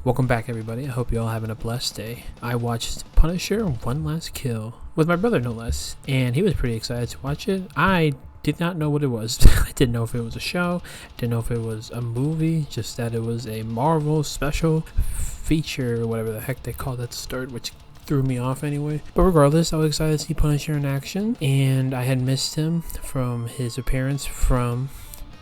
Welcome back, everybody. I hope you all having a blessed day. I watched Punisher: One Last Kill with my brother, no less, and he was pretty excited to watch it. I did not know what it was. I didn't know if it was a show, didn't know if it was a movie, just that it was a Marvel special feature or whatever the heck they called it to start, which threw me off anyway. But regardless, I was excited to see Punisher in action, and I had missed him from his appearance from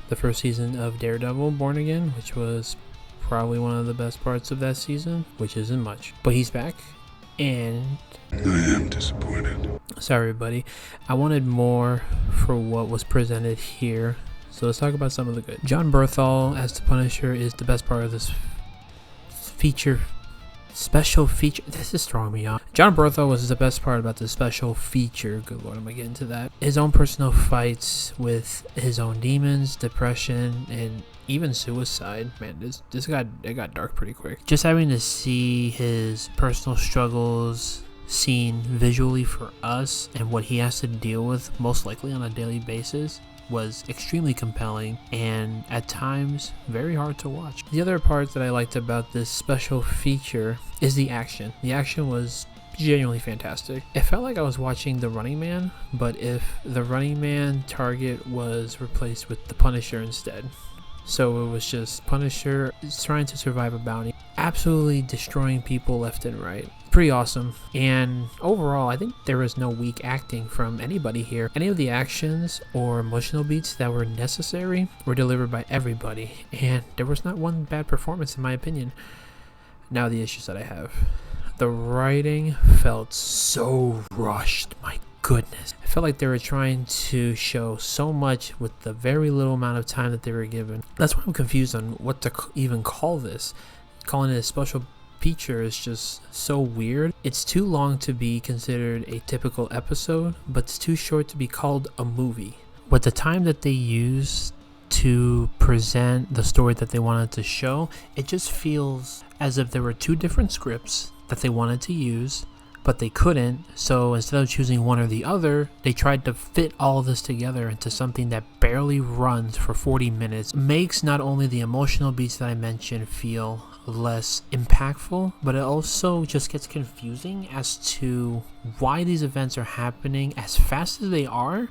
the first season of Daredevil Born Again, which was probably one of the best parts of that season, which isn't much. But he's back, and I am disappointed. Sorry, everybody. I wanted more for what was presented here, so let's talk about some of the good. John Berthal as the Punisher is the best part of this special feature. This is throwing me off. John Berthal was the best part about the special feature. Good lord, am I getting to that? His own personal fights with his own demons, depression, and even suicide. Man, it got dark pretty quick. Just having to see his personal struggles seen visually for us and what he has to deal with most likely on a daily basis was extremely compelling and at times very hard to watch. The other part that I liked about this special feature is the action. The action was genuinely fantastic. It felt like I was watching The Running Man, but if the Running Man target was replaced with the Punisher instead. So it was just Punisher trying to survive a bounty, absolutely destroying people left and right. Pretty awesome. And overall, I think there was no weak acting from anybody here. Any of the actions or emotional beats that were necessary were delivered by everybody, and there was not one bad performance in my opinion. Now the issues that I have. The writing felt so rushed. My goodness. I felt like they were trying to show so much with the very little amount of time that they were given. That's why I'm confused on what to even call this. Calling it a special feature is just so weird. It's too long to be considered a typical episode, but it's too short to be called a movie. With the time that they used to present the story that they wanted to show, it just feels as if there were two different scripts that they wanted to use, but they couldn't. So instead of choosing one or the other, they tried to fit all of this together into something that barely runs for 40 minutes. Makes not only the emotional beats that I mentioned feel less impactful, but it also just gets confusing as to why these events are happening as fast as they are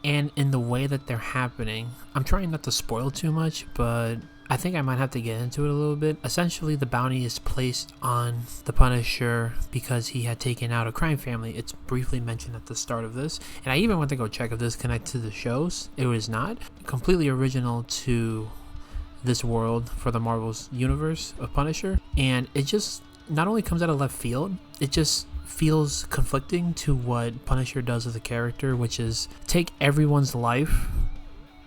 and in the way that they're happening. I'm trying not to spoil too much, but I think I might have to get into it a little bit. Essentially, the bounty is placed on the Punisher because he had taken out a crime family. It's briefly mentioned at the start of this, and I even went to go check if this connected to the shows. It was not. Completely original to this world for the Marvel's universe of Punisher, and it just not only comes out of left field, it just feels conflicting to what Punisher does as a character, which is take everyone's life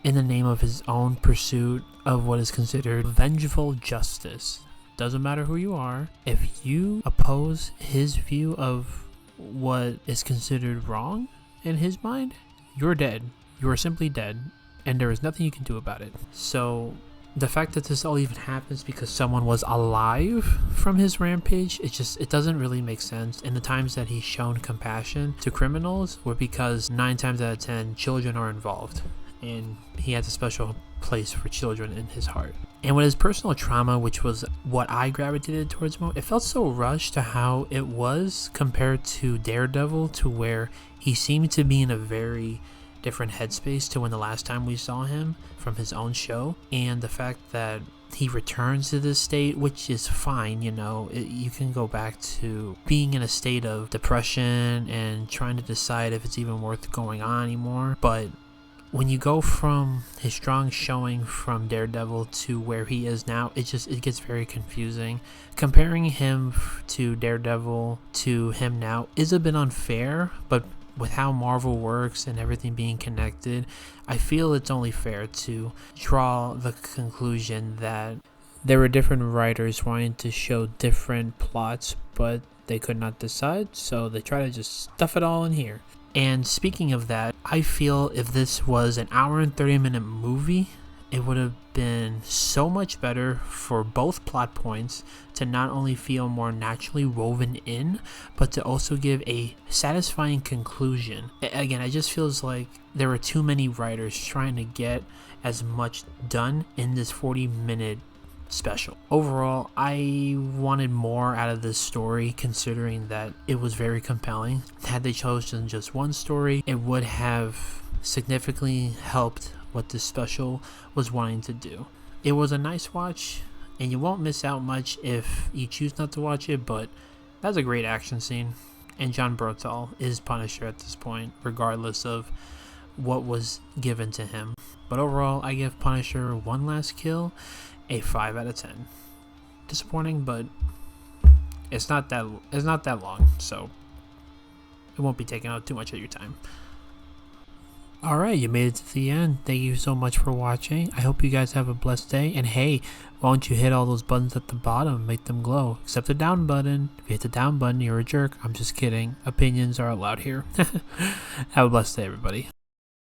in the name of his own pursuit of what is considered vengeful justice. Doesn't matter who you are, if you oppose his view of what is considered wrong in his mind, you're dead. You are simply dead, and there is nothing you can do about it. So the fact that this all even happens because someone was alive from his rampage, it doesn't really make sense. And the times that he's shown compassion to criminals were because 9 times out of 10 children are involved, and he has a special place for children in his heart. And with his personal trauma, which was what I gravitated towards more, it felt so rushed to how it was compared to Daredevil, to where he seemed to be in a very different headspace to when the last time we saw him from his own show. And the fact that he returns to this state, which is fine, you can go back to being in a state of depression and trying to decide if it's even worth going on anymore. But when you go from his strong showing from Daredevil to where he is now, it gets very confusing. Comparing him to Daredevil to him now is a bit unfair, but with how Marvel works and everything being connected, I feel it's only fair to draw the conclusion that there were different writers wanting to show different plots, but they could not decide, so they try to just stuff it all in here. And speaking of that, I feel if this was an hour and 30-minute movie, it would have been so much better for both plot points to not only feel more naturally woven in, but to also give a satisfying conclusion. Again, it just feels like there were too many writers trying to get as much done in this 40-minute special. Overall, I wanted more out of this story, considering that it was very compelling. Had they chosen just one story, it would have significantly helped what this special was wanting to do. It was a nice watch, and you won't miss out much if you choose not to watch it, but that's a great action scene. And Jon Bernthal is Punisher at this point, regardless of what was given to him. But overall, I give Punisher One Last Kill a 5 out of 10. Disappointing, but it's not that long, so it won't be taking up too much of your time. Alright, you made it to the end. Thank you so much for watching. I hope you guys have a blessed day. And hey, why don't you hit all those buttons at the bottom and make them glow? Except the down button. If you hit the down button, you're a jerk. I'm just kidding. Opinions are allowed here. Have a blessed day, everybody.